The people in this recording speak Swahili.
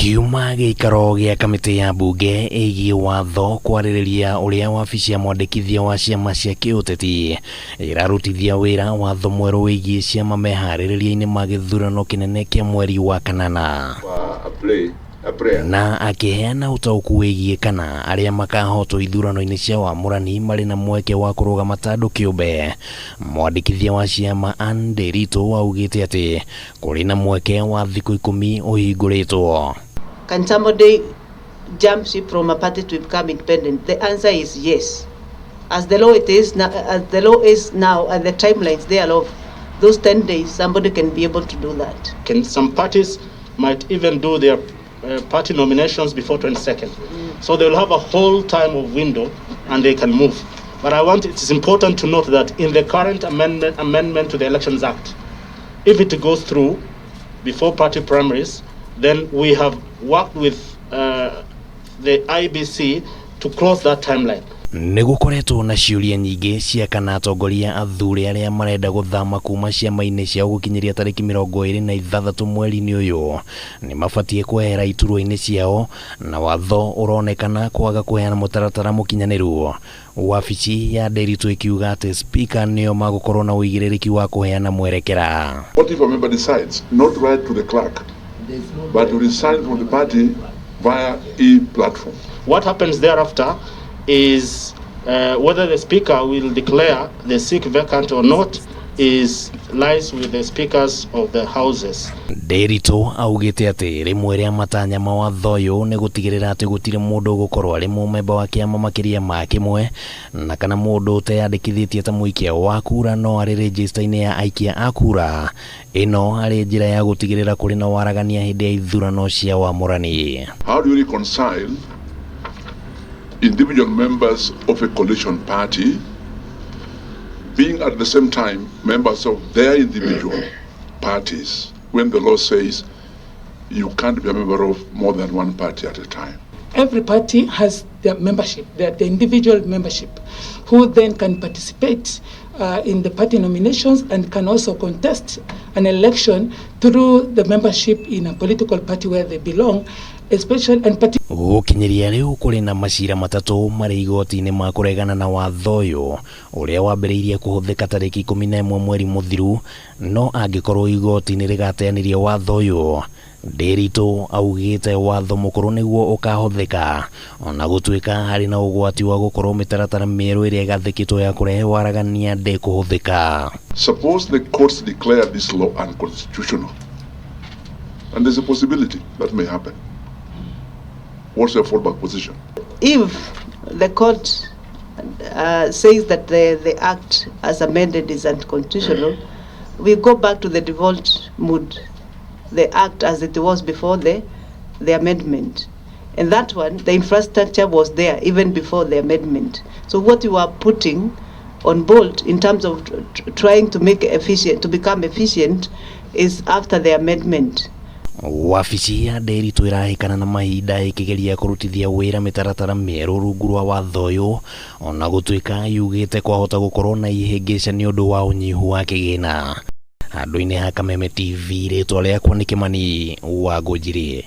Kiuma gĩikaro gĩa kamĩtĩ ya mbunge ĩgiĩ watho kwarĩrĩria ũrĩa wabici ya mwandikithia wa ciama cia kiuteti ĩrarutithia wĩra watho mwerũ wĩgiĩ ciama meharĩrĩria-inĩ ma gĩthurano kĩnene kĩa mweri wa kanana. Na akĩheana ũtaũku wĩgiĩ kana arĩa makahotwo ithurano-ini cia wamurani marĩ na mweke wa kũrũgama ta andu kiumbe, mwandikithia wa ciama Anne Nderitu augĩte atĩ kũrĩ na mweke wa thiku ikumi ũhingũrĩtwo. Can somebody jump ship from a party to become independent? The answer is yes. As the law is now, and the timelines thereof, those 10 days, somebody can be able to do that. Some parties might even do their party nominations before 22nd. So they will have a whole time of window and they can move. But it is important to note that in the current amendment to the Elections Act, if it goes through before party primaries, then we have worked with the IBC to close that timeline. Nĩgũkoretwo na ciũria nyingĩ cia kana atongoria athuri arĩa marenda gũthama kuma ciama-inĩ ciao gukinyiria tariki 26 mweri-inĩ ũyũ nĩ mabatie kwehera iturwa-inĩ ciao, na watho ũronekana kwaga kũheana mũtaratara mũkinyanĩru. Wabici ya Nderitu ikiuga atĩ speaker nĩo magũkorwo na ũigĩrĩrĩki wa kũheana mwerekera. What if a member decides not to write to the clerk but to resign from the party via e-platform? What happens thereafter is whether the speaker will declare the seat vacant or not lies with the speakers of the houses. Nderitu augĩte atĩ rĩmwe rĩa matanya ma watho ũyũ nĩ gũtigĩrĩra atĩ gũtirĩ mũndũ gũkorwo arĩ mũmemba wa kĩama makĩria ma kĩmwe, na kana mũndũ ũteyandĩkithĩtie ta mũikia wa kura no arĩ register-inĩ ya aikia a kura. Ĩno arĩ njĩra ya gũtigĩrĩra kũrĩ na waragania hĩndĩ ya ithurano cia wamurani. How do you reconcile individual members of a coalition party being at the same time members of their individual parties when the law says you can't be a member of more than one party at a time? Every party has their membership, the individual membership, who then can participate in the party nominations and can also contest an election through the membership in a political party where they belong, especially and gukinyiria rĩu kũrĩ na macira matatũ marĩ igoti-inĩ ma kũregana na watho ũyũ ũrĩa wambĩrĩirie kũhũthĩka tariki 11 mweri mũthiru, no angĩkorwo igoti-inĩ rĩgateanĩria watho ũyũ, Nderitu augĩte watho mũkũrũ nĩguo ũkahũthĩka, ona gũtuĩka harĩ na ũgwati wa gũkorwo mĩtaratara mĩerũ ĩrĩa ĩgathĩkĩtwo ya kũrehe waragania ndĩkũhũthĩka. Suppose the courts declare this law unconstitutional, and there's a possibility that may happen. What's your fallback position? If the court says that the act as amended is unconstitutional, we go back to the default mood, the act as it was before the amendment. And that one, the infrastructure was there even before the amendment. So what you are putting on bold in terms of trying to make efficient, to become efficient, is after the amendment. Wabici ya Nderitu ĩrahĩkana na mahinda ĩkĩgeria kũrutithia wĩra mĩtaratara mĩerũ rungu rwa watho ũyũ, ona gũtuĩka yugĩte kwahota gũkorwo na ihĩngĩca nĩ ũndũ wa ũnyihu wa kĩgĩna. Handũ-inĩ ha Kameme TV, rĩtwa rĩakwa nĩ Kĩmani wa Ngũnjiri.